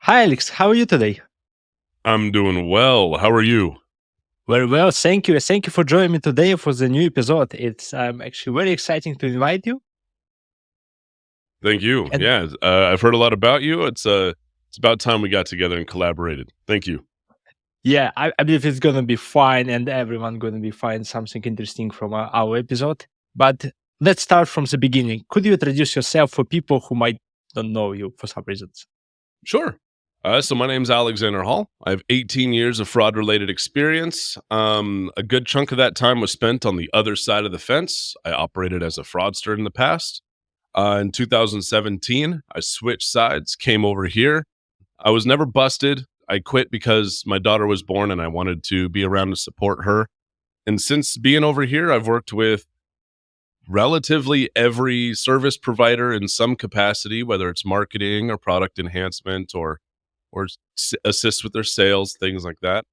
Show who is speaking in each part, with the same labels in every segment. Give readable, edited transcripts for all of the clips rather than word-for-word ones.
Speaker 1: Hi, Alex. How are you today?
Speaker 2: I'm doing well. How are you?
Speaker 1: Very well, thank you. Thank you for joining me today for the new episode. It's actually very exciting to invite you.
Speaker 2: Thank you.
Speaker 1: And
Speaker 2: Yeah, I've heard a lot about you. It's about time we got together and collaborated. Thank you.
Speaker 1: yeah, I believe it's gonna be fine, and everyone gonna be find something interesting from our episode. But let's start from the beginning. Could you introduce yourself for people who might don't know you for some reasons?
Speaker 2: Sure. So my name's Alexander Hall. I have 18 years of fraud-related experience. A good chunk of that time was spent on the other side of the fence. I operated as a fraudster in the past. In 2017, I switched sides, came over here. I was never busted. I quit because my daughter was born and I wanted to be around to support her. And since being over here, I've worked with relatively every service provider in some capacity, whether it's marketing or product enhancement or assist with their sales, things like that.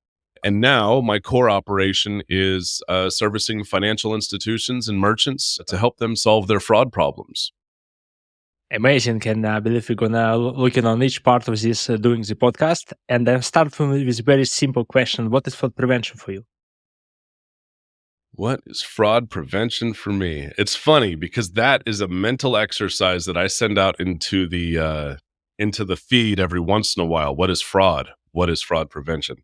Speaker 2: And now my core operation is servicing financial institutions and merchants to help them solve their fraud problems.
Speaker 1: Amazing, and I believe we're gonna looking on each part of this doing the podcast. And then start with a very simple question: what is fraud prevention for you?
Speaker 2: What is fraud prevention for me? It's funny because that is a mental exercise that I send out into the feed every once in a while. What is fraud? What is fraud prevention?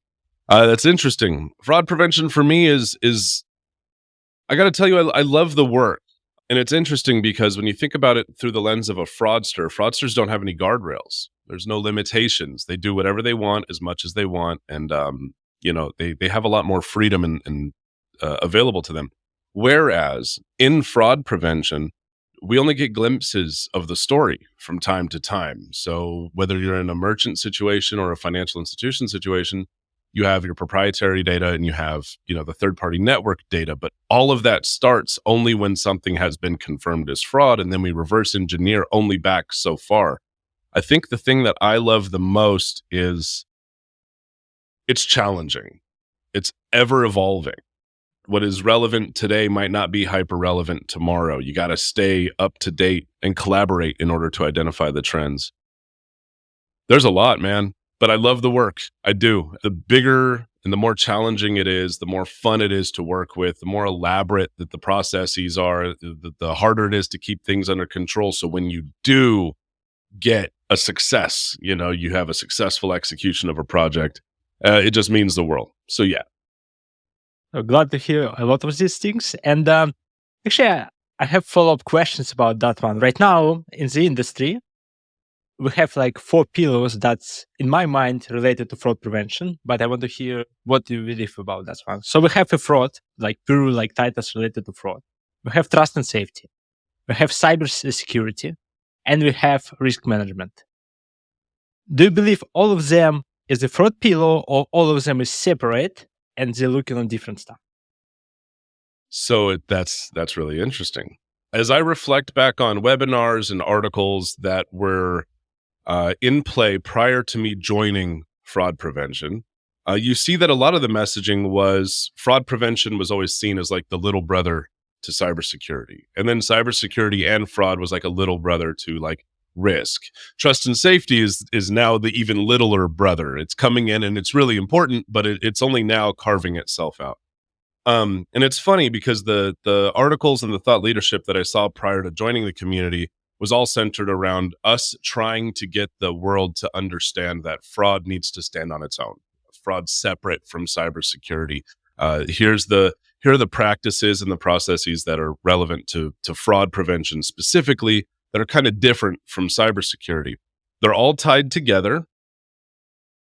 Speaker 2: That's interesting. Fraud prevention for me is I got to tell you, I love the work, and it's interesting because when you think about it through the lens of a fraudster, fraudsters don't have any guardrails. There's no limitations. They do whatever they want as much as they want, and they have a lot more freedom and available to them. Whereas in fraud prevention, we only get glimpses of the story from time to time. So whether you're in a merchant situation or a financial institution situation, you have your proprietary data and you have, the third party network data, but all of that starts only when something has been confirmed as fraud. And then we reverse engineer only back so far. I think the thing that I love the most is it's challenging. It's ever evolving. What is relevant today might not be hyper relevant tomorrow. You got to stay up to date and collaborate in order to identify the trends. There's a lot, man, but I love the work. I do. The bigger and the more challenging it is, the more fun it is to work with, the more elaborate that the processes are, the harder it is to keep things under control. So when you do get a success, you have a successful execution of a project, it just means the world. So yeah.
Speaker 1: Glad to hear a lot of these things. And actually, I have follow up questions about that one. Right now in the industry, we have like four pillars that's in my mind related to fraud prevention, but I want to hear what you believe about that one. So we have a fraud, like pure like titles related to fraud. We have trust and safety. We have cyber security, and we have risk management. Do you believe all of them is a fraud pillar or all of them is separate and they're looking on different stuff?
Speaker 2: So that's really interesting. As I reflect back on webinars and articles that were in play prior to me joining fraud prevention, you see that a lot of the messaging was fraud prevention was always seen as like the little brother to cybersecurity, and then cybersecurity and fraud was like a little brother to like risk. Trust and safety is now the even littler brother. It's coming in and it's really important, but it's only now carving itself out. And it's funny because the articles and the thought leadership that I saw prior to joining the community was all centered around us trying to get the world to understand that fraud needs to stand on its own. Fraud separate from cybersecurity. Here are the practices and the processes that are relevant to fraud prevention specifically that are kind of different from cybersecurity. They're all tied together.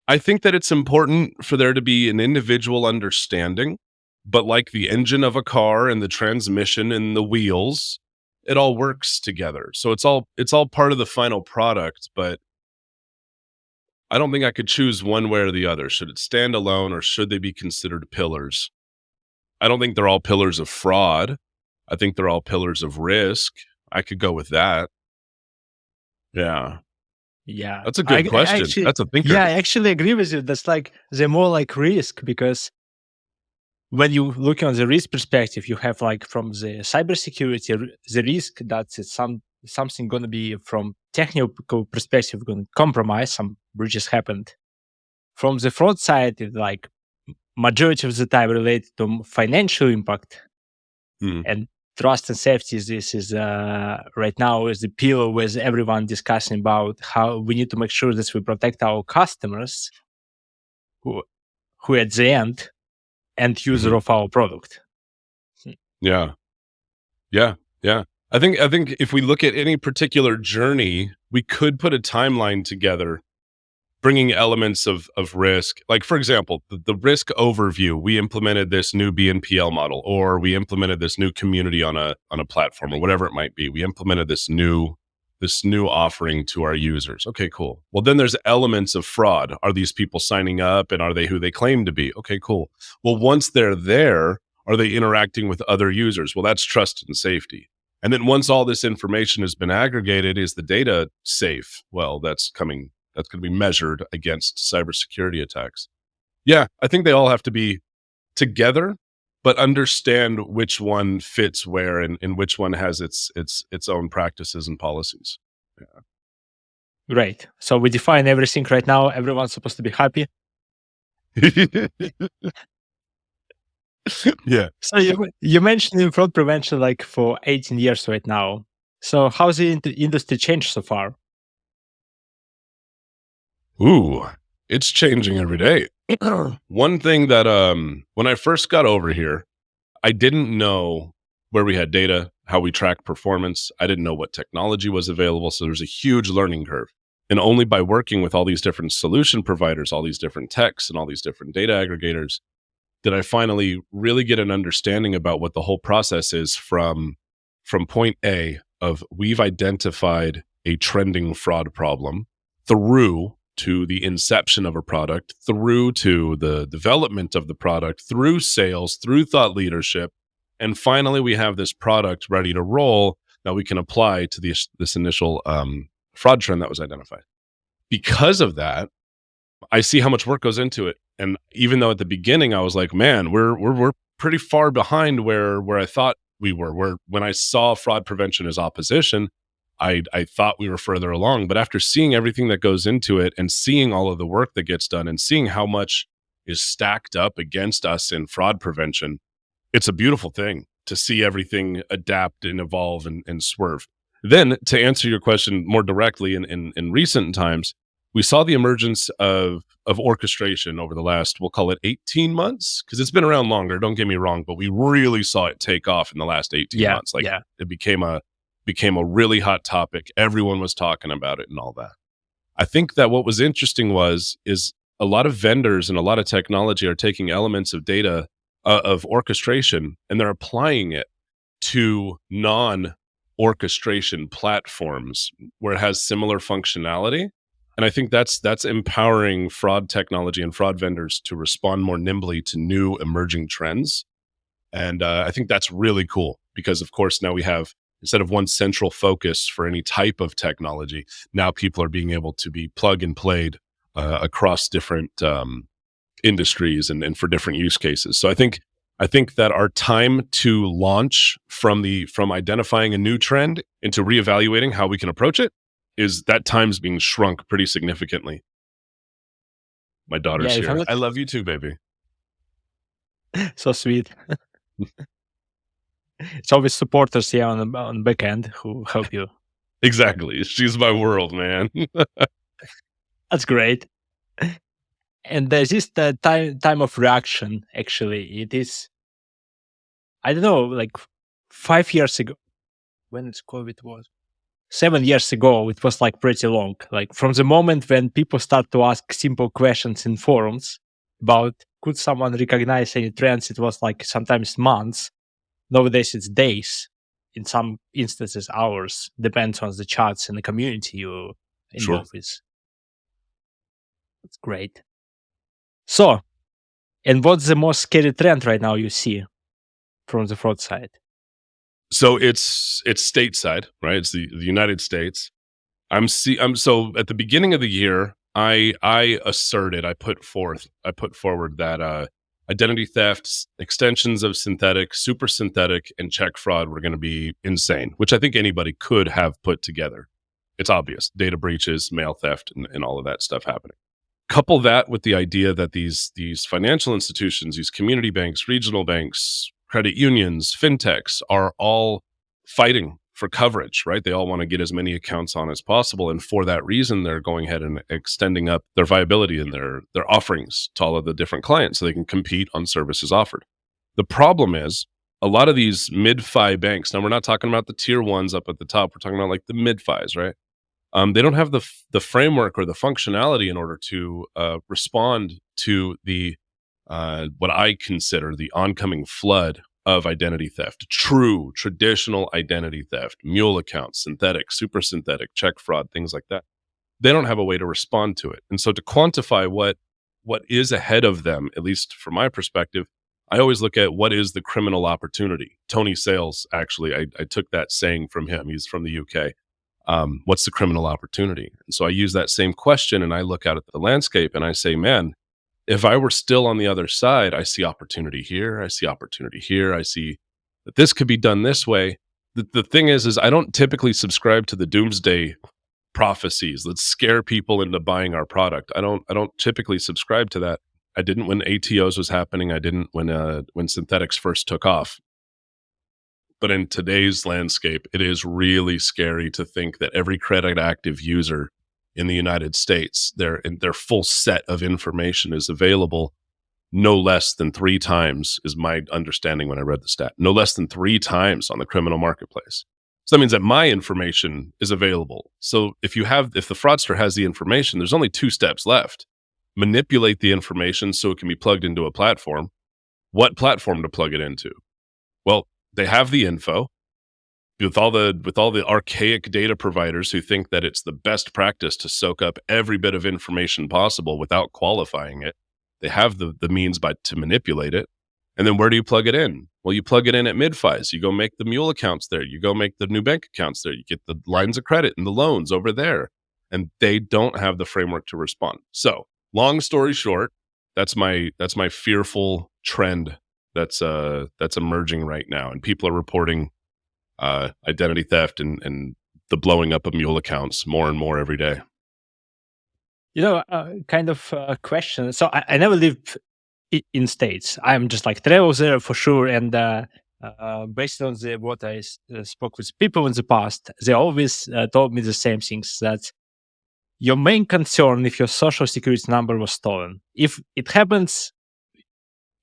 Speaker 2: I think that it's important for there to be an individual understanding, but like the engine of a car and the transmission and the wheels, it all works together. So it's all part of the final product, but I don't think I could choose one way or the other. Should it stand alone or should they be considered pillars? I don't think they're all pillars of fraud. I think they're all pillars of risk. I could go with that. Yeah.
Speaker 1: Yeah,
Speaker 2: That's a good
Speaker 1: I
Speaker 2: question.
Speaker 1: actually,
Speaker 2: That's a thinker.
Speaker 1: yeah, I actually agree with you. That's like the more like risk because when you look on the risk perspective, you have like from the cybersecurity, the risk that's something going to be from technical perspective, going compromise, some breaches happened. From the fraud side, it's like majority of the time related to financial impact
Speaker 2: Mm.
Speaker 1: and trust and safety. This is right now is the pillar with everyone discussing about how we need to make sure that we protect our customers who at the end user
Speaker 2: Mhm.
Speaker 1: of our product.
Speaker 2: Yeah. Yeah. Yeah. I think if we look at any particular journey, we could put a timeline together, bringing elements of risk. Like, for example, the risk overview, we implemented this new BNPL model, or we implemented this new community on a platform, or whatever it might be. We implemented this new offering to our users. Okay, cool. Well, then there's elements of fraud. Are these people signing up, and are they who they claim to be? Okay, cool. Well, once they're there, are they interacting with other users? Well, that's trust and safety. And then once all this information has been aggregated, is the data safe? Well, that's going to be measured against cybersecurity attacks. Yeah, I think they all have to be together, but understand which one fits where, and which one has its own practices and policies.
Speaker 1: Right. So we define everything right now. Everyone's supposed to be happy.
Speaker 2: Yeah. Yeah.
Speaker 1: So you mentioned in fraud prevention like for 18 years right now. So how's the industry changed so far?
Speaker 2: Ooh, it's changing every day. One thing that when I first got over here, I didn't know where we had data, how we track performance. I didn't know what technology was available. So there's a huge learning curve. And only by working with all these different solution providers, all these different techs, and all these different data aggregators, did I finally really get an understanding about what the whole process is from point A of we've identified a trending fraud problem through to the inception of a product, through to the development of the product, through sales, through thought leadership. And finally, we have this product ready to roll that we can apply to this initial fraud trend that was identified. Because of that, I see how much work goes into it. And even though at the beginning I was like, man, we're pretty far behind where I thought we were. Where when I saw fraud prevention as opposition, I thought we were further along. But after seeing everything that goes into it, and seeing all of the work that gets done, and seeing how much is stacked up against us in fraud prevention, it's a beautiful thing to see everything adapt and evolve and swerve. Then, to answer your question more directly, in recent times, we saw the emergence of orchestration over the last, we'll call it 18 months, because it's been around longer, don't get me wrong, but we really saw it take off in the last 18
Speaker 1: Yeah,
Speaker 2: months. Like,
Speaker 1: yeah.
Speaker 2: it became a really hot topic. Everyone was talking about it and all that. I think that what was interesting is a lot of vendors and a lot of technology are taking elements of data, of orchestration, and they're applying it to non-orchestration platforms where it has similar functionality. And I think that's empowering fraud technology and fraud vendors to respond more nimbly to new emerging trends. And I think that's really cool because, of course, now we have, instead of one central focus for any type of technology, now people are being able to be plug and played across different industries and for different use cases. So I think that our time to launch from identifying a new trend into reevaluating how we can approach it, is that time's being shrunk pretty significantly. My
Speaker 1: Yeah,
Speaker 2: daughter's
Speaker 1: if I'm
Speaker 2: here.
Speaker 1: not
Speaker 2: I love you too, baby.
Speaker 1: so sweet. It's always supporters here on the back end who help you.
Speaker 2: Exactly. She's my world, man.
Speaker 1: That's great. And there's this time of reaction. Actually, it is, I don't know, like 5 years ago, when it's COVID was 7 years ago. It was like pretty long. Like from the moment when people start to ask simple questions in forums about could someone recognize any trends, it was like sometimes months. Nowadays it's days. In some instances, hours. Depends on the charts and the community you're
Speaker 2: Sure.
Speaker 1: involved with. That's great. So, and what's the most scary trend right now you see from the fraud side?
Speaker 2: So it's stateside, right? It's the United States. I'm so at the beginning of the year, I asserted, I put forward that identity thefts, extensions of synthetic, super synthetic, and check fraud were going to be insane, which I think anybody could have put together. It's obvious. Data breaches, mail theft, and all of that stuff happening. Couple that with the idea that these financial institutions, these community banks, regional banks, credit unions, fintechs are all fighting for coverage, right? They all want to get as many accounts on as possible. And for that reason, they're going ahead and extending up their viability and their offerings to all of the different clients so they can compete on services offered. The problem is a lot of these mid-fi banks, now we're not talking about the tier ones up at the top, we're talking about like the mid-fis, right? They don't have the framework or the functionality in order to respond to the what I consider the oncoming flood of identity theft, true traditional identity theft, mule accounts, synthetic, super synthetic, check fraud, things like that. They don't have a way to respond to it, and so to quantify what is ahead of them, at least from my perspective, I always look at what is the criminal opportunity. Tony Sales, actually, I took that saying from him. He's from the UK. What's the criminal opportunity? And so I use that same question and I look out at the landscape and I say, man, if I were still on the other side, I see opportunity here. I see opportunity here. I see that this could be done this way. The thing is I don't typically subscribe to the doomsday prophecies. Let's scare people into buying our product. I don't typically subscribe to that. I didn't when ATOs was happening. I didn't when synthetics first took off. But in today's landscape, it is really scary to think that every credit active user in the United States, their full set of information is available no less than 3 times, is my understanding when I read the stat, no less than 3 times on the criminal marketplace. So that means that my information is available. So if the fraudster has the information, there's only 2 steps left. Manipulate the information so it can be plugged into a platform. What platform to plug it into? Well, they have the info with all the archaic data providers who think that it's the best practice to soak up every bit of information possible without qualifying it. They have the means to manipulate it. And then where do you plug it in? Well, you plug it in at mid-fis. You go make the mule accounts there. You go make the new bank accounts there. You get the lines of credit and the loans over there. And they don't have the framework to respond. So long story short, that's my fearful trend that's emerging right now, and people are reporting identity theft and the blowing up of mule accounts more and more every day.
Speaker 1: Kind of question. So I never lived in States. I'm just like travel there for sure, and based on what I spoke with people in the past, they always told me the same things, that your main concern if your social security number was stolen. If it happens,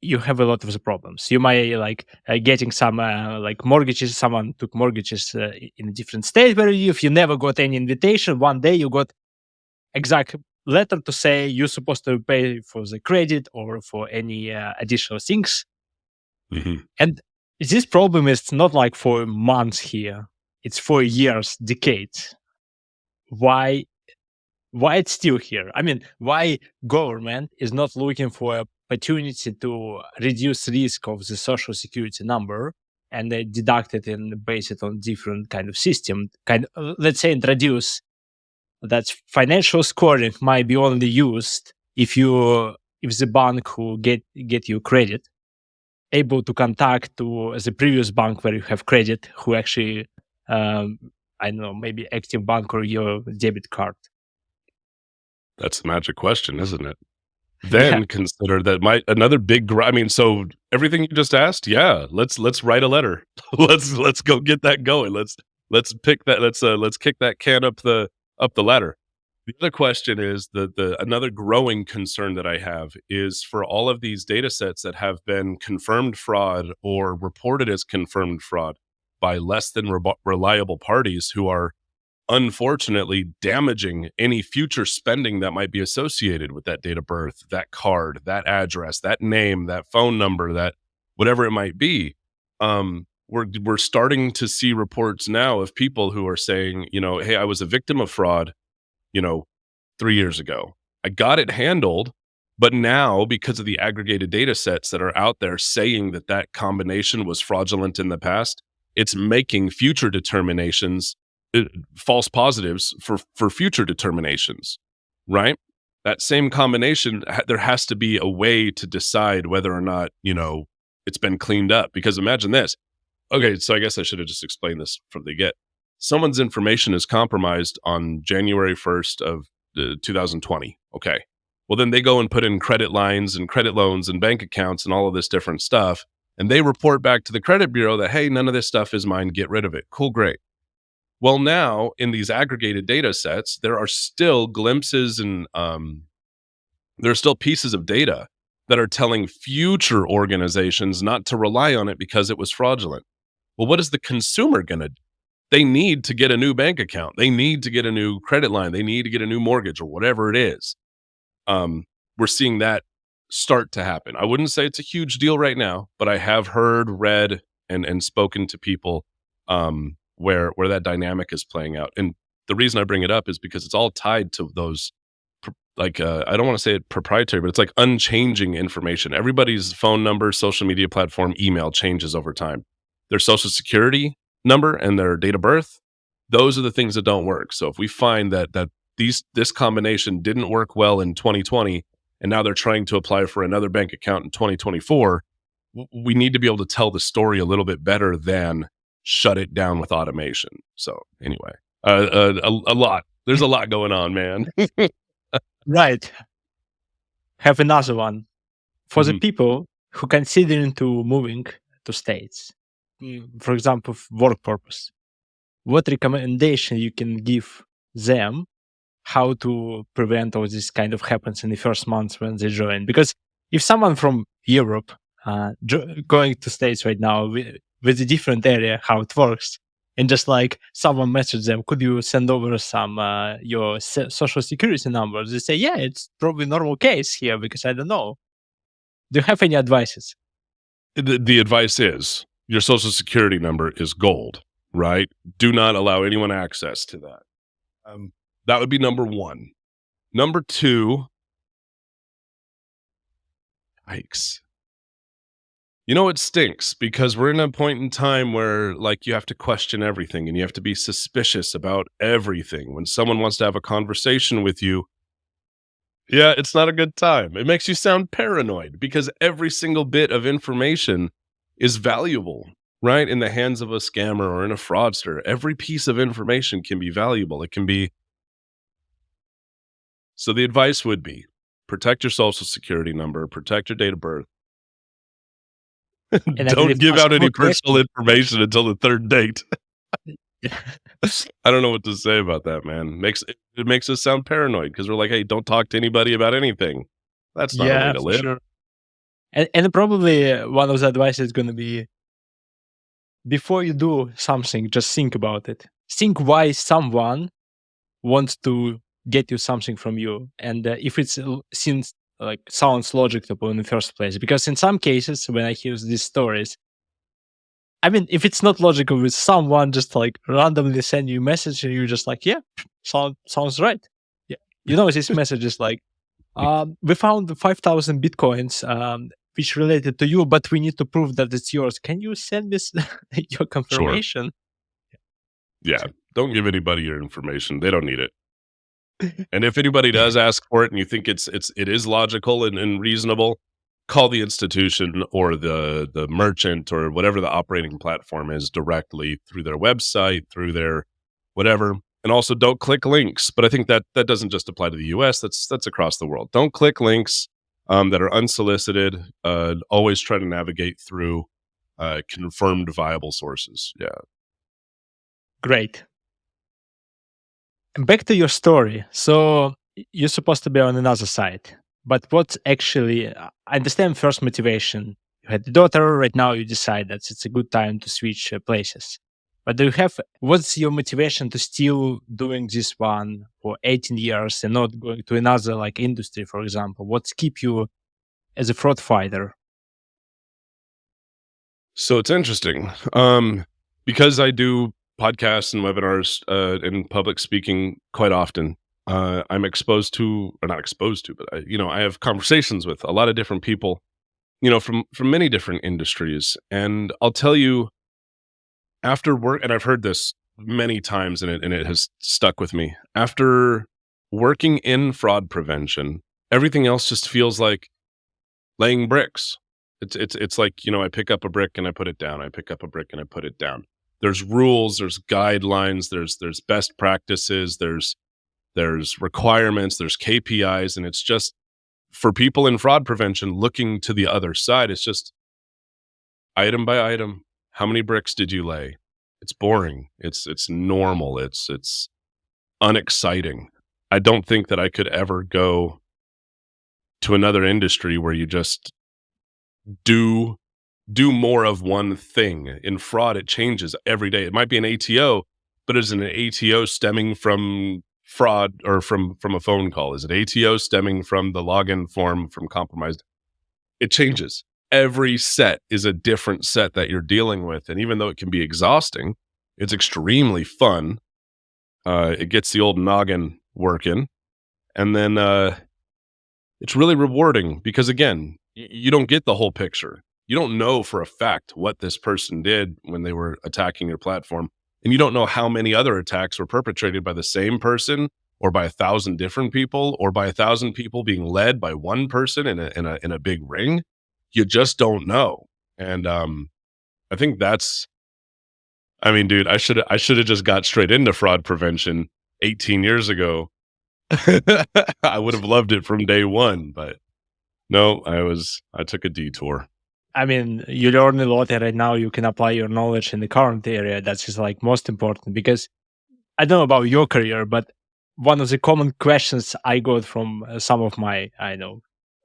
Speaker 1: you have a lot of the problems. You might getting some mortgages. Someone took mortgages in a different state where you live. You never got any invitation. One day you got exact letter to say you're supposed to pay for the credit or for any additional things.
Speaker 2: Mm-hmm.
Speaker 1: And this problem is not like for months here. It's for years, decades. Why it's still here? I mean, why government is not looking for opportunity to reduce risk of the social security number and they deduct it and base it on different kind of system? Let's say introduce that financial scoring might be only used if the bank who get you credit able to contact to the previous bank where you have credit, who actually I don't know, maybe active bank or your debit card.
Speaker 2: That's the magic question, isn't it? Then consider that another big. I mean, so everything you just asked, yeah. Let's write a letter. let's go get that going. Let's pick that. Let's kick that can up the ladder. The other question is the another growing concern that I have is for all of these data sets that have been confirmed fraud or reported as confirmed fraud by less than reliable parties who are unfortunately damaging any future spending that might be associated with that date of birth, that card, that address, that name, that phone number, that whatever it might be. We're starting to see reports now of people who are saying, hey, I was a victim of fraud, 3 years ago. I got it handled, but now because of the aggregated data sets that are out there saying that combination was fraudulent in the past, it's making future determinations false positives for future determinations, right? That same combination, there has to be a way to decide whether or not, it's been cleaned up. Because imagine this. Okay, so I guess I should have just explained this from the get. someone's information is compromised on January 1st of 2020. Okay. Well, then they go and put in credit lines and credit loans and bank accounts and all of this different stuff. And they report back to the credit bureau that, hey, none of this stuff is mine. Get rid of it. Cool. Great. Well, now in these aggregated data sets, there are still glimpses and there are still pieces of data that are telling future organizations not to rely on it because it was fraudulent. Well, what is the consumer going to do? They need to get a new bank account. They need to get a new credit line. They need to get a new mortgage or whatever it is. We're seeing that start to happen. I wouldn't say it's a huge deal right now, but I have heard, read, and spoken to people where that dynamic is playing out. And the reason I bring it up is because it's all tied to those, I don't want to say it proprietary, but it's like unchanging information. Everybody's phone number, social media platform, email changes over time. Their social security number and their date of birth, those are the things that don't work. So if we find that this combination didn't work well in 2020 and now they're trying to apply for another bank account in 2024, we need to be able to tell the story a little bit better than shut it down with automation. So anyway, a lot. There's a lot going on, man.
Speaker 1: Right. Have another one for the
Speaker 2: Mhm.
Speaker 1: people who considering to moving to states, for example, work purpose. What recommendation you can give them how to prevent all this kind of happens in the first months when they join? Because if someone from Europe going to states right now with a different area how it works, and just like someone messaged them, could you send over some your social security number? They say, yeah, it's probably normal case here because I don't know. Do you have any advices?
Speaker 2: The advice is your social security number is gold, right? Do not allow anyone access to that. That would be number one. Number two, yikes. You know, it stinks because we're in a point in time where like you have to question everything and you have to be suspicious about everything. When someone wants to have a conversation with you, yeah, it's not a good time. It makes you sound paranoid because every single bit of information is valuable, right? In the hands of a scammer or in a fraudster. Every piece of information can be valuable. It can be. So the advice would be protect your social security number, protect your date of birth.
Speaker 1: And I
Speaker 2: Don't
Speaker 1: believe
Speaker 2: give
Speaker 1: ask
Speaker 2: out any
Speaker 1: more
Speaker 2: personal
Speaker 1: questions.
Speaker 2: information until the third date. I don't know what to say about that, man. It makes us sound paranoid because we're like, hey, don't talk to anybody about anything. That's not a way
Speaker 1: Yeah,
Speaker 2: to
Speaker 1: for
Speaker 2: live.
Speaker 1: sure. And probably one of the advice is going to be before you do something, just think about it. Think why someone wants to get you something from you, and if it's seems like sounds logical in the first place. Because in some cases, when I hear these stories, I mean, if it's not logical with someone just like randomly send you a message and you're just like, yeah, sounds right. Yeah, this message is like, we found 5,000 bitcoins which related to you, but we need to prove that it's yours. Can you send this your
Speaker 2: Sure.
Speaker 1: confirmation?
Speaker 2: Yeah. Don't give anybody your information. They don't need it. And if anybody does ask for it and you think it is logical and reasonable, call the institution or the merchant or whatever the operating platform is directly through their website, through their whatever. And also don't click links. But I think that doesn't just apply to the US, that's across the world. Don't click links that are unsolicited. Always try to navigate through confirmed viable sources. Yeah.
Speaker 1: Great. And back to your story. So you're supposed to be on another side, but what's actually? I understand first motivation. You had the daughter. Right now, you decide that it's a good time to switch places. But do you have what's your motivation to still doing this one for 18 years and not going to another like industry, for example? What's keep you as a fraud fighter?
Speaker 2: So it's interesting because I do podcasts and webinars and public speaking quite often. I'm exposed to, or not exposed to, but I have conversations with a lot of different people, from many different industries. And I'll tell you, after work, and I've heard this many times, and it has stuck with me. After working in fraud prevention, everything else just feels like laying bricks. It's like, I pick up a brick and I put it down. I pick up a brick and I put it down. there's rules, there's guidelines, there's best practices, there's requirements, there's KPIs, and it's just for people in fraud prevention looking to the other side, it's just item by item. How many bricks did you lay? It's boring. It's normal. It's unexciting. I don't think that I could ever go to another industry where you just do more of one thing. In fraud, it changes every day. It might be an ATO, but is it an ATO stemming from fraud or from a phone call? Is it ATO stemming from the login form from compromised? It changes. Every set is a different set that you're dealing with. And even though it can be exhausting, it's extremely fun. It gets the old noggin working. And then it's really rewarding because, again, you don't get the whole picture. You don't know for a fact what this person did when they were attacking your platform. And you don't know how many other attacks were perpetrated by the same person or by 1,000 different people or by 1,000 people being led by one person in a big ring. You just don't know. And I think that's, I mean, dude, I should have just got straight into fraud prevention 18 years ago. I would have loved it from day one, but no, I took a detour.
Speaker 1: I mean, you learn a lot, and right now you can apply your knowledge in the current area. That's just like most important, because I don't know about your career, but one of the common questions I got from some of my,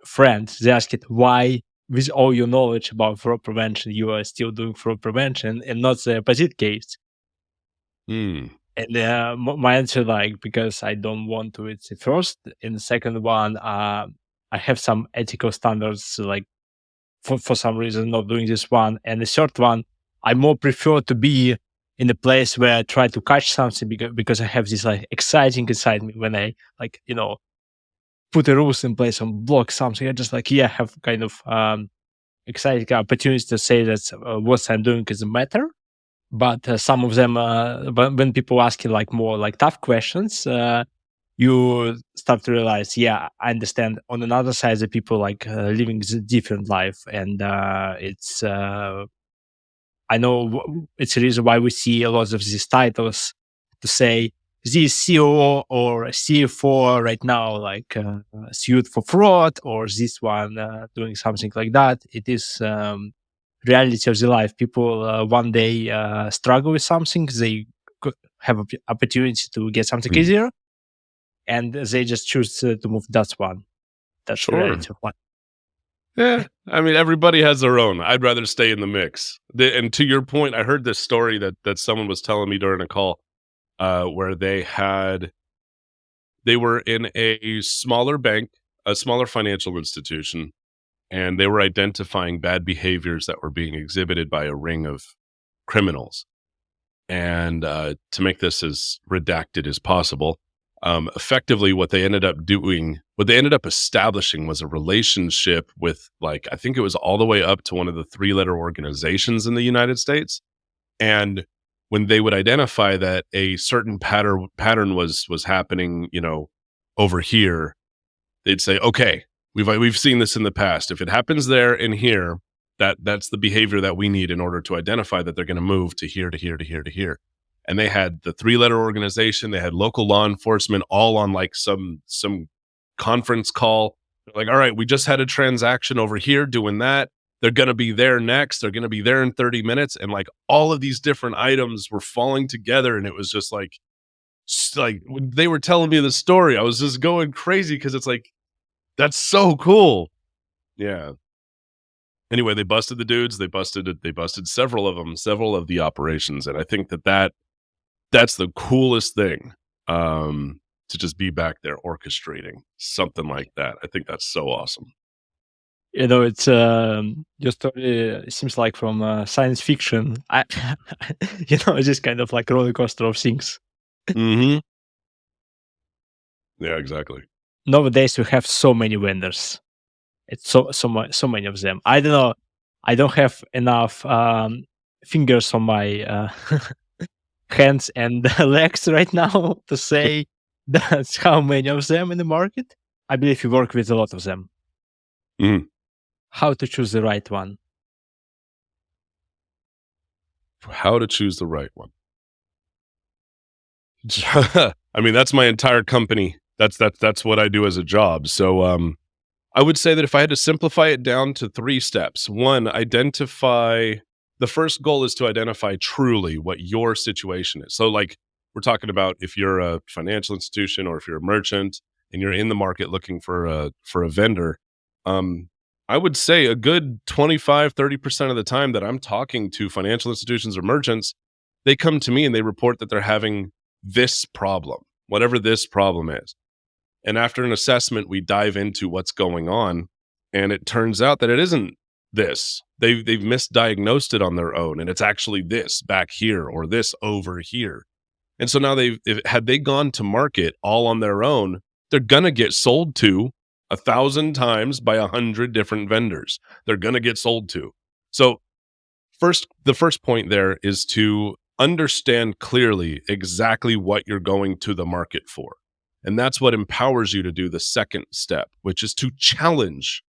Speaker 1: friends, they ask it, why, with all your knowledge about fraud prevention, you are still doing fraud prevention and not the opposite case?
Speaker 2: Hmm.
Speaker 1: And my answer, like, because I don't want to. It's the first. And the second one, I have some ethical standards, like for some reason not doing this one. And the third one, I more prefer to be in a place where I try to catch something because I have this like exciting inside me when I like, put the rules in place and block something. I just like, have kind of exciting opportunities to say that what I'm doing is a matter. But some of them, when people ask you like more like tough questions, you start to realize, I understand. On another side, the people like living a different life, and it's I know it's a reason why we see a lot of these titles to say this CEO or CFO right now, like sued for fraud, or this one doing something like that. It is reality of the life. People one day struggle with something, they have an opportunity to get something
Speaker 2: Hmm.
Speaker 1: easier, and they just choose to move that one. That's the
Speaker 2: Sure.
Speaker 1: reality of life.
Speaker 2: Yeah, I mean, everybody has their own. I'd rather stay in the mix. And to your point, I heard this story that someone was telling me during a call, where they were in a smaller bank, a smaller financial institution, and they were identifying bad behaviors that were being exhibited by a ring of criminals. And to make this as redacted as possible, effectively what they ended up establishing was a relationship with, like, I think it was all the way up to one of the 3-letter organizations in the United States. And when they would identify that a certain pattern was happening, over here, they'd say, okay, we've seen this in the past. If it happens there and here, that's the behavior that we need in order to identify that they're going to move to here, to here, to here, to here. And they had the 3-letter organization, they had local law enforcement all on like some conference call. They're like, all right, we just had a transaction over here doing that. They're going to be there next. They're going to be there in 30 minutes. And like all of these different items were falling together. And it was just like when they were telling me the story, I was just going crazy because it's like, that's so cool. Yeah. Anyway, they busted the dudes. They busted several of them, several of the operations. And I think that's the coolest thing, to just be back there orchestrating something like that. I think that's so awesome.
Speaker 1: It's your story seems like from science fiction. It's just kind of like roller coaster of things.
Speaker 2: Mm-hmm. Yeah, exactly.
Speaker 1: Nowadays, we have so many vendors. It's so many of them. I don't know. I don't have enough fingers on my hands and legs right now to say that's how many of them in the market. I believe you work with a lot of them.
Speaker 2: Mhm.
Speaker 1: How to choose the right one?
Speaker 2: How to choose the right one. I mean, that's my entire company. That's what I do as a job. So I would say that if I had to simplify it down to 3 steps, 1, identify the first goal is to identify truly what your situation is. So, like, we're talking about if you're a financial institution or if you're a merchant and you're in the market looking for a vendor, um, I would say a good 25-30% of the time that I'm talking to financial institutions or merchants, they come to me and they report that they're having this problem, whatever this problem is. And after an assessment, we dive into what's going on, and it turns out that it isn't this. They've misdiagnosed it on their own, and it's actually this back here or this over here. And so now had they gone to market all on their own, they're gonna get sold to 1,000 times by 100 different vendors. They're gonna get sold to. So the first point there is to understand clearly exactly what you're going to the market for. And that's what empowers you to do the second step, which is to challenge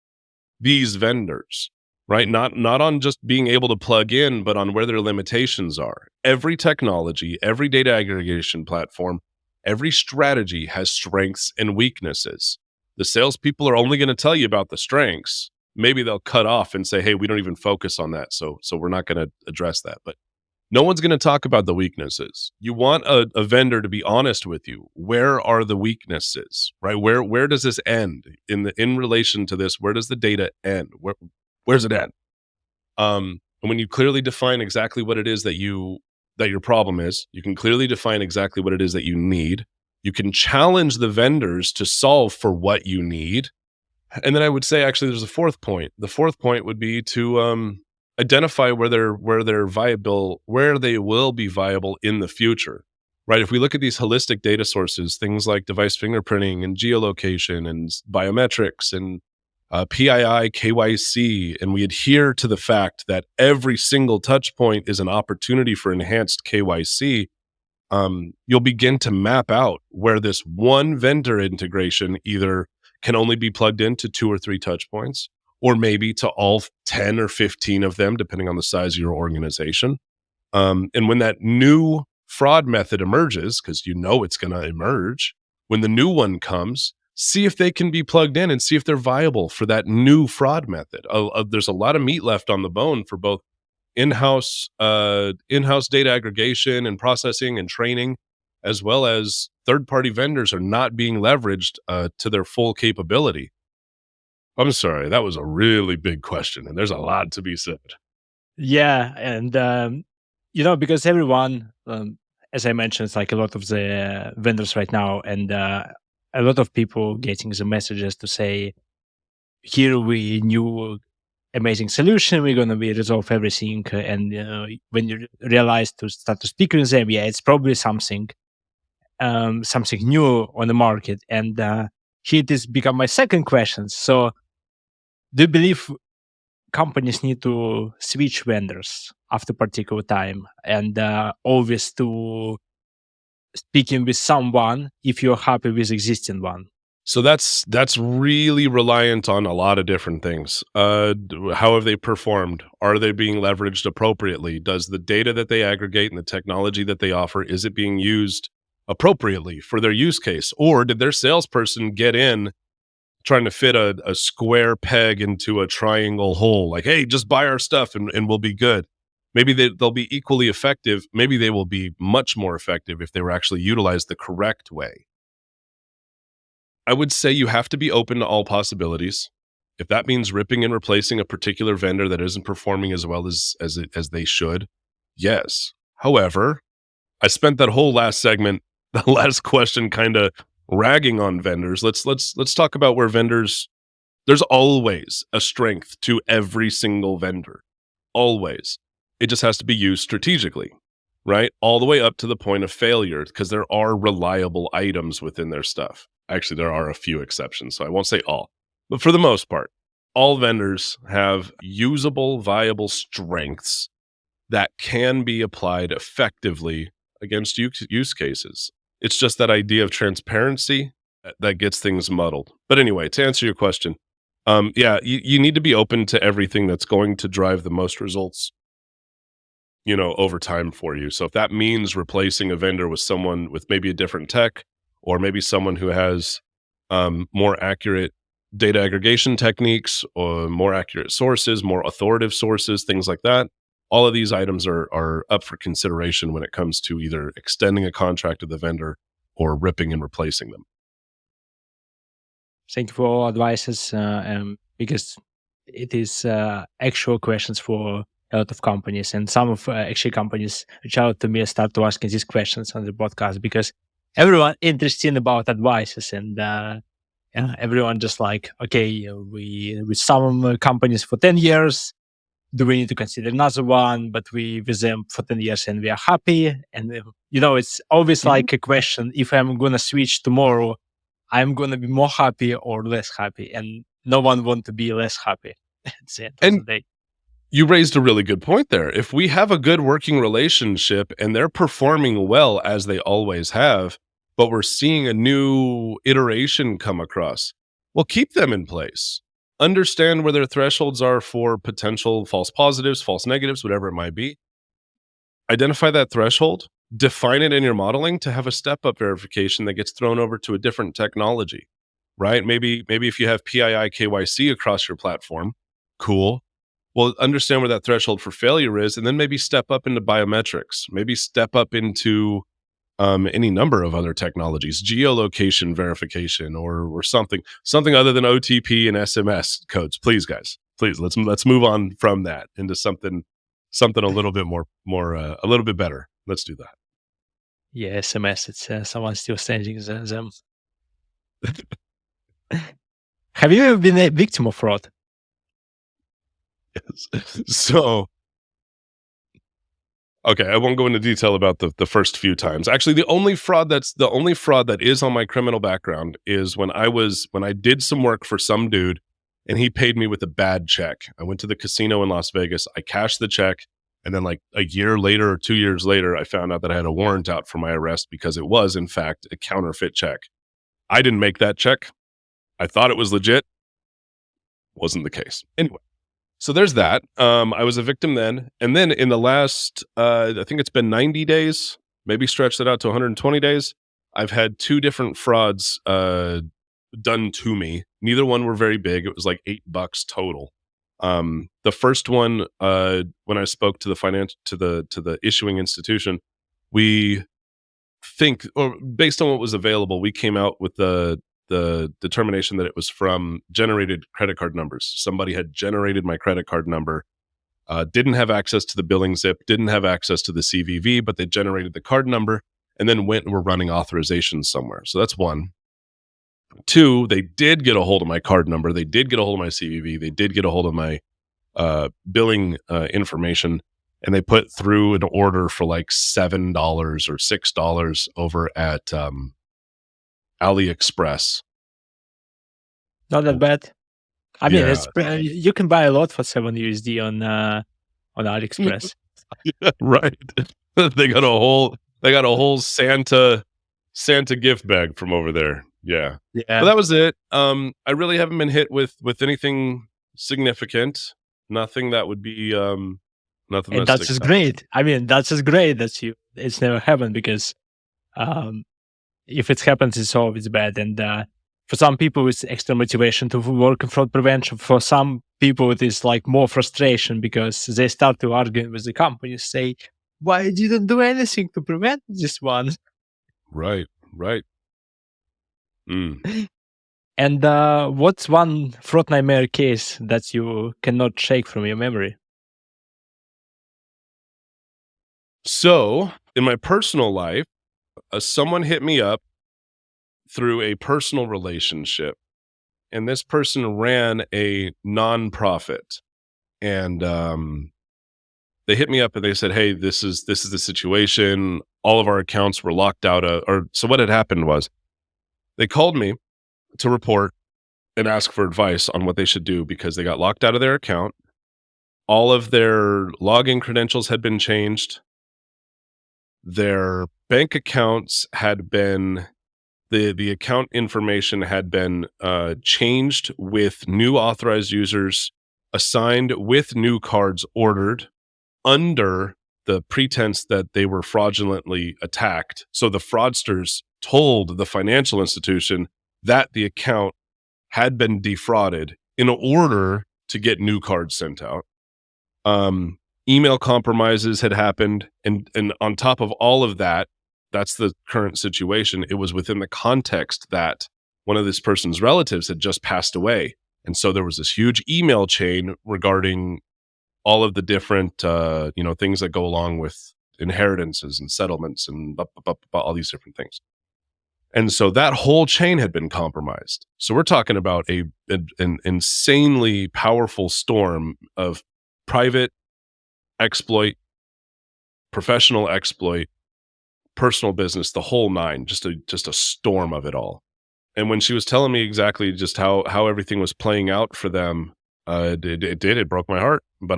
Speaker 2: these vendors, right? Not on just being able to plug in, but on where their limitations are. Every technology, every data aggregation platform, every strategy has strengths and weaknesses. The salespeople are only going to tell you about the strengths. Maybe they'll cut off and say, "Hey, we don't even focus on that, so we're not going to address that." But no one's going to talk about the weaknesses. You want a vendor to be honest with you. Where are the weaknesses, right? Where does this end in relation to this? Where does the data end? Where's it end? And when you clearly define exactly what it is that your problem is, you can clearly define exactly what it is that you need. You can challenge the vendors to solve for what you need. And then I would say, actually, there's a fourth point. The fourth point would be to identify where they're viable, where they will be viable in the future, right? If we look at these holistic data sources, things like device fingerprinting and geolocation and biometrics and PII, KYC, and we adhere to the fact that every single touch point is an opportunity for enhanced KYC, you'll begin to map out where this one vendor integration either can only be plugged into 2 or 3 touch points, or maybe to all 10 or 15 of them, depending on the size of your organization. And when that new fraud method emerges, because you know it's going to emerge, when the new one comes, see if they can be plugged in and see if they're viable for that new fraud method. There's a lot of meat left on the bone for both in-house data aggregation and processing and training, as well as third-party vendors are not being leveraged to their full capability. I'm sorry, that was a really big question, and there's a lot to be said.
Speaker 1: Yeah, and because everyone, as I mentioned, it's like a lot of the vendors right now, and a lot of people getting the messages to say, "Here we new amazing solution. We're gonna be resolve everything." And when you realize to start to speak with them, yeah, it's probably something new on the market. And here it is become my second question. So, do you believe companies need to switch vendors after particular time and always to speaking with someone if you're happy with existing one?
Speaker 2: So that's really reliant on a lot of different things. How have they performed? Are they being leveraged appropriately? Does the data that they aggregate and the technology that they offer, is it being used appropriately for their use case? Or did their salesperson get in trying to fit a square peg into a triangle hole? Like, hey, just buy our stuff and we'll be good. Maybe they'll be equally effective. Maybe they will be much more effective if they were actually utilized the correct way. I would say you have to be open to all possibilities. If that means ripping and replacing a particular vendor that isn't performing as well as they should, yes. However, I spent that whole last segment, the last question, kind of ragging on vendors. Let's talk about where vendors. There's always a strength to every single vendor. Always. It just has to be used strategically, right? All the way up to the point of failure, because there are reliable items within their stuff. Actually, there are a few exceptions, so I won't say all. But for the most part, all vendors have usable, viable strengths that can be applied effectively against use cases. It's just that idea of transparency that gets things muddled. But anyway, to answer your question, you need to be open to everything that's going to drive the most results over time for you. So if that means replacing a vendor with someone with maybe a different tech, or maybe someone who has more accurate data aggregation techniques, or more accurate sources, more authoritative sources, things like that. All of these items are up for consideration when it comes to either extending a contract with the vendor or ripping and replacing them.
Speaker 1: Thank you for all advices, because it is actual questions for a lot of companies, and some of actually companies reach out to me and start to asking these questions on the podcast because everyone interested about advices, and yeah, everyone just like, okay, we with some companies for 10 years. Do we need to consider another one? But we with them for 10 years and we are happy. And it's always
Speaker 2: Mhm.
Speaker 1: like a question: if I'm gonna switch tomorrow, I'm gonna be more happy or less happy, and no one want to be less happy at the end of the
Speaker 2: And
Speaker 1: day.
Speaker 2: you raised a really good point there. If we have a good working relationship and they're performing well as they always have, but we're seeing a new iteration come across, well, keep them in place. Understand where their thresholds are for potential false positives, false negatives, whatever it might be. Identify that threshold, define it in your modeling to have a step up verification that gets thrown over to a different technology, right? Maybe if you have PII KYC across your platform, cool. Well, understand where that threshold for failure is, and then maybe step up into biometrics, maybe step up into any number of other technologies, geolocation verification, or something other than OTP and SMS codes. Please, guys, please let's move on from that into something a little bit more a little bit better. Let's do that.
Speaker 1: Yeah, SMS. It's someone still sending them. Have you ever been a victim of fraud?
Speaker 2: Yes. So okay, I won't go into detail about the first few times. Actually, the only fraud that is on my criminal background is when I did some work for some dude and he paid me with a bad check. I went to the casino in Las Vegas, I cashed the check, and then like a year later or 2 years later, I found out that I had a warrant out for my arrest because it was in fact a counterfeit check. I didn't make that check. I thought it was legit. Wasn't the case. Anyway, so there's that. I was a victim then, and then in the last, I think it's been 90 days, maybe stretched it out to 120 days. I've had two different frauds done to me. Neither one were very big. It was like $8 total. The first one, when I spoke to the to the issuing institution, we think, or based on what was available, we came out with the determination that it was from generated credit card numbers. Somebody had generated my credit card number, didn't have access to the billing zip, didn't have access to the CVV, but they generated the card number and then went and were running authorizations somewhere. So that's one. Two, they did get a hold of my card number. They did get a hold of my CVV. They did get a hold of my billing information, and they put through an order for like $7 or $6 over at AliExpress.
Speaker 1: Not that bad. I mean,
Speaker 2: Yeah.
Speaker 1: it's you can buy a lot for $7 on AliExpress.
Speaker 2: Right. They got a whole Santa gift bag from over there. Yeah. But
Speaker 1: Yeah,
Speaker 2: that was it. I really haven't been hit with anything significant. Nothing that would be nothing
Speaker 1: and
Speaker 2: that
Speaker 1: that's
Speaker 2: sticks
Speaker 1: just
Speaker 2: out.
Speaker 1: great. I mean, that's just great that it's never happened because um, if it happens, it's always bad. And for some people, it's extra motivation to work in fraud prevention. For some people, it is like more frustration because they start to argue with the company, say, "Why didn't do anything to prevent this one?"
Speaker 2: Right. Right. Mm.
Speaker 1: And what's one fraud nightmare case that you cannot shake from your memory?
Speaker 2: So, in my personal life, someone hit me up through a personal relationship, and this person ran a nonprofit. And they hit me up and they said, "Hey, this is the situation. All of our accounts were locked out." Or so what had happened was they called me to report and ask for advice on what they should do because they got locked out of their account. All of their login credentials had been changed. Their bank accounts had been the account information had been changed with new authorized users assigned with new cards ordered under the pretense that they were fraudulently attacked. So the fraudsters told the financial institution that the account had been defrauded in order to get new cards sent out. Email compromises had happened, and on top of all of that, that's the current situation. It was within the context that one of this person's relatives had just passed away, and so there was this huge email chain regarding all of the different things that go along with inheritances and settlements and all these different things. And so that whole chain had been compromised. So we're talking about an insanely powerful storm of private exploit, professional exploit, personal business, the whole nine, just a storm of it all. And when she was telling me exactly just how everything was playing out for them, it broke my heart. But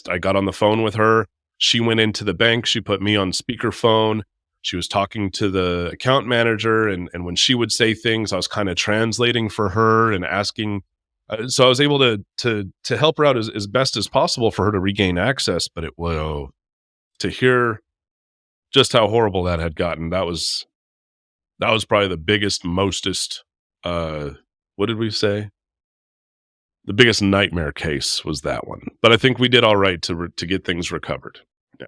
Speaker 2: I got on the phone with her. She went into the bank. She put me on speakerphone. She was talking to the account manager, and when she would say things, I was kind of translating for her and asking. So I was able to help her out as best as possible for her to regain access. But to hear just how horrible that had gotten, that was probably the biggest, mostest. What did we say? The biggest nightmare case was that one. But I think we did all right to get things recovered. Yeah.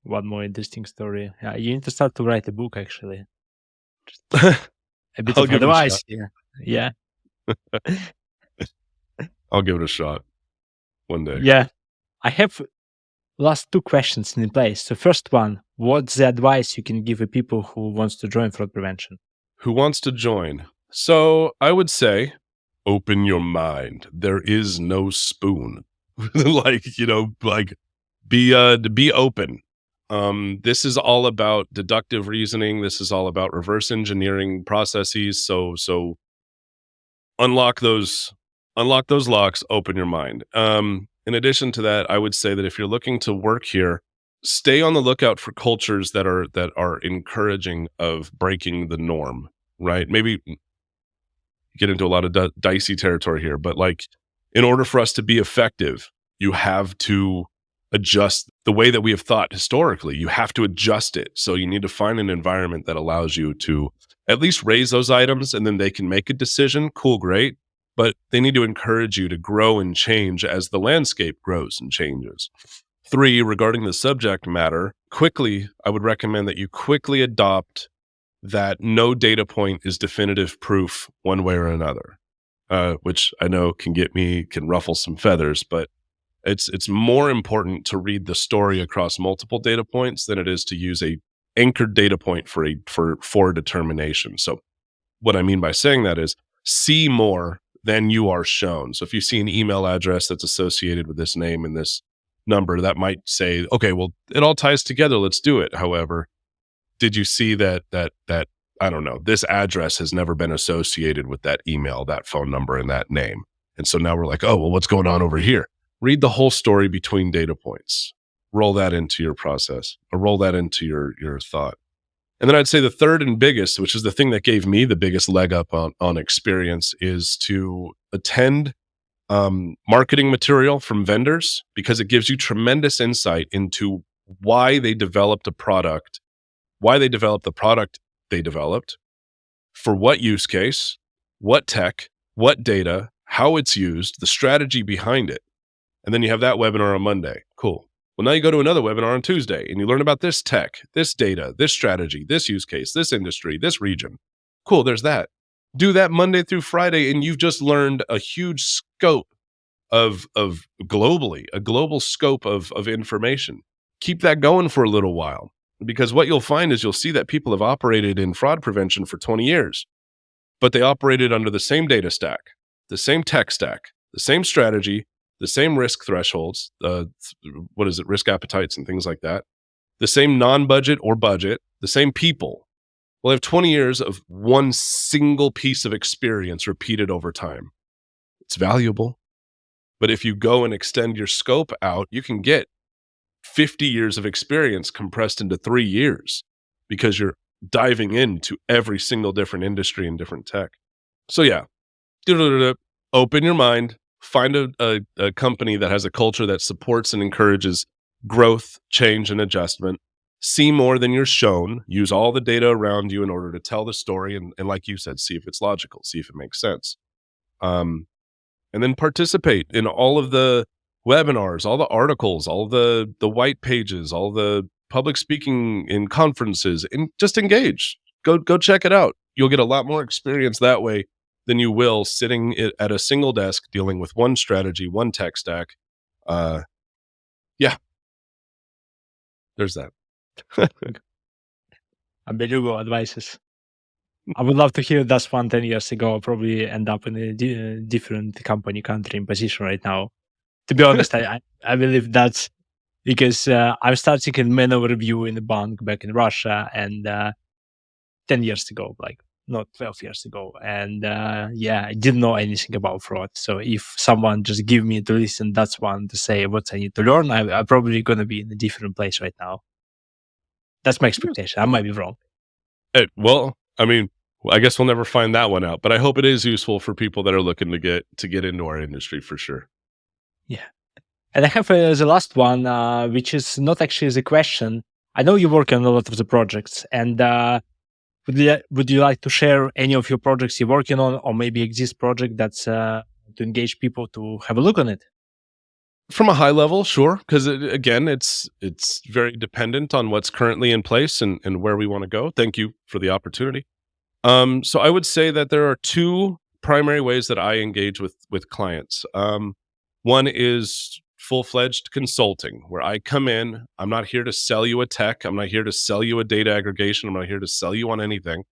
Speaker 1: One more interesting story. Yeah, you need to start to write a book, actually. Just a bit
Speaker 2: I'll
Speaker 1: of
Speaker 2: give it a
Speaker 1: advice
Speaker 2: shot.
Speaker 1: here. Yeah.
Speaker 2: I'll give it a shot one day.
Speaker 1: Yeah. I have last two questions in place. So first one, what's the advice you can give the people who wants to join fraud prevention?
Speaker 2: Who wants to join? So I would say, open your mind. There is no spoon. Be open. This is all about deductive reasoning. This is all about reverse engineering processes. So unlock those locks, open your mind. In addition to that, I would say that if you're looking to work here, stay on the lookout for cultures that are encouraging of breaking the norm, right? Maybe get into a lot of dicey territory here, but like, in order for us to be effective, you have to adjust the way that we have thought historically. You have to adjust it. So you need to find an environment that allows you to at least raise those items, and then they can make a decision. Cool, great. But they need to encourage you to grow and change as the landscape grows and changes. 3, regarding the subject matter, I would recommend that you quickly adopt that no data point is definitive proof one way or another, which I know can ruffle some feathers, but it's more important to read the story across multiple data points than it is to use a anchored data point for determination. So what I mean by saying that is, see more than you are shown. So if you see an email address that's associated with this name and this number, that might say, okay, well, it all ties together. Let's do it. However, did you see that I don't know, this address has never been associated with that email, that phone number, and that name. And so now we're like, oh, well, what's going on over here? Read the whole story between data points. Roll that into your process, or roll that into your thought. And then I'd say the third and biggest, which is the thing that gave me the biggest leg up on experience, is to attend marketing material from vendors, because it gives you tremendous insight into why they developed the product they developed, for what use case, what tech, what data, how it's used, the strategy behind it. And then you have that webinar on Monday. Cool. Well, now you go to another webinar on Tuesday and you learn about this tech, this data, this strategy, this use case, this industry, this region. Cool, there's that. Do that Monday through Friday, and you've just learned a huge scope of a global scope of information. Keep that going for a little while, because what you'll find is you'll see that people have operated in fraud prevention for 20 years, but they operated under the same data stack, the same tech stack, the same strategy, the same risk thresholds, risk appetites and things like that, the same non-budget or budget, the same people. Well, they have 20 years of one single piece of experience repeated over time. It's valuable. But if you go and extend your scope out, you can get 50 years of experience compressed into 3 years, because you're diving into every single different industry and different tech. So yeah, open your mind, find a company that has a culture that supports and encourages growth, change, and adjustment. See more than you're shown. Use all the data around you in order to tell the story. And like you said, see if it's logical, see if it makes sense. And then participate in all of the webinars, all the articles, all the white pages, all the public speaking in conferences, and just engage. Go check it out. You'll get a lot more experience that way than you will sitting at a single desk dealing with one strategy, one tech stack. Yeah, there's that.
Speaker 1: Unbelievable advices. I would love to hear that one 10 years ago. I'll probably end up in a different company, country, and position right now. To be honest, I believe that's because I started in manual review in the bank back in Russia, and 10 years ago, like not 12 years ago. And I didn't know anything about fraud. So if someone just give me to listen, that's one to say what I need to learn, I'm probably going to be in a different place right now. That's my expectation. I might be wrong.
Speaker 2: Well, I mean, I guess we'll never find that one out, but I hope it is useful for people that are looking to get into our industry for sure.
Speaker 1: Yeah. And I have the last one, which is not actually the question. I know you work on a lot of the projects, and would you like to share any of your projects you're working on, or maybe exist project that's to engage people to have a look on it?
Speaker 2: From a high level, sure, because again, it's very dependent on what's currently in place and where we want to go. Thank you for the opportunity. So I would say that there are two primary ways that I engage with clients. One is full-fledged consulting, where I come in. I'm not here to sell you a tech. I'm not here to sell you a data aggregation. I'm not here to sell you on anything.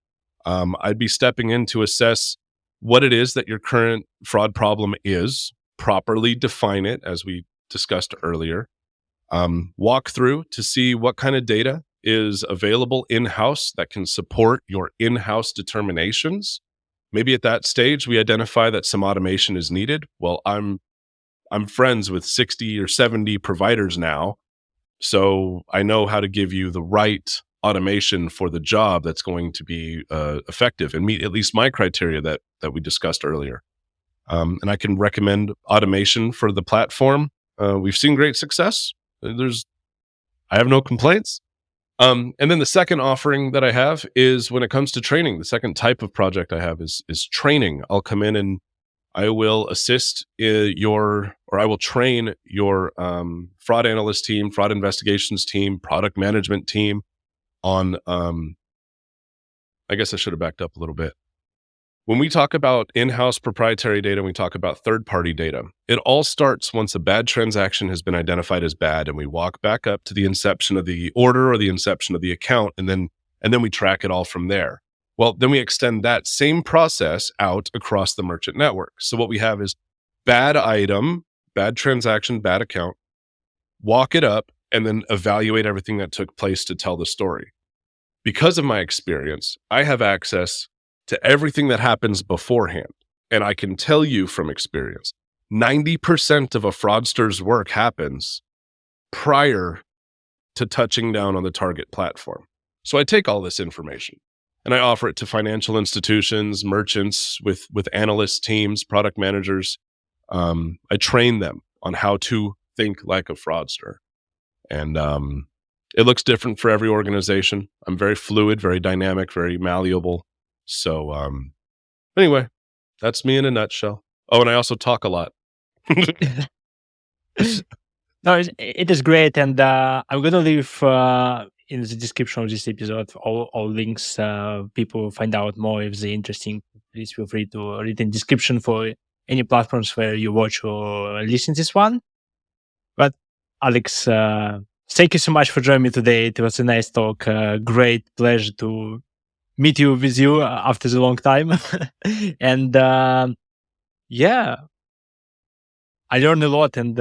Speaker 2: I'd be stepping in to assess what it is that your current fraud problem is, properly define it, as we discussed earlier, walk through to see what kind of data is available in-house that can support your in-house determinations. Maybe at that stage, we identify that some automation is needed. Well, I'm friends with 60 or 70 providers now, so I know how to give you the right automation for the job that's going to be effective and meet at least my criteria that we discussed earlier. And I can recommend automation for the platform. We've seen great success. I have no complaints. And then the second offering that I have is when it comes to training. The second type of project I have is training. I'll come in and I will assist I will train your fraud analyst team, fraud investigations team, product management team on, I guess I should have backed up a little bit. When we talk about in-house proprietary data, we talk about third-party data. It all starts once a bad transaction has been identified as bad, and we walk back up to the inception of the order or the inception of the account, and then we track it all from there. Well, then we extend that same process out across the merchant network. So what we have is bad item, bad transaction, bad account, walk it up, and then evaluate everything that took place to tell the story. Because of my experience, I have access to everything that happens beforehand. And I can tell you from experience, 90% of a fraudster's work happens prior to touching down on the target platform. So I take all this information and I offer it to financial institutions, merchants with analyst teams, product managers. I train them on how to think like a fraudster. And it looks different for every organization. I'm very fluid, very dynamic, very malleable. So anyway, that's me in a nutshell. Oh, and I also talk a lot.
Speaker 1: No, it is great. And I'm going to leave in the description of this episode all links. People find out more if they're interested. Please feel free to read in description for any platforms where you watch or listen to this one. But Alex, thank you so much for joining me today. It was a nice talk. Great pleasure to meet you with you after the long time. And I learned a lot and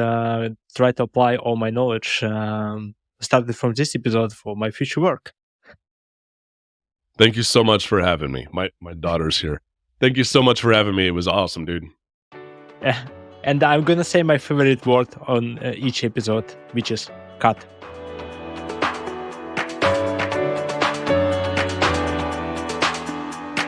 Speaker 1: try to apply all my knowledge started from this episode for my future work.
Speaker 2: Thank you so much for having me. My daughter's here. Thank you so much for having me. It was awesome, dude.
Speaker 1: Yeah. And I'm going to say my favorite word on each episode, which is cut.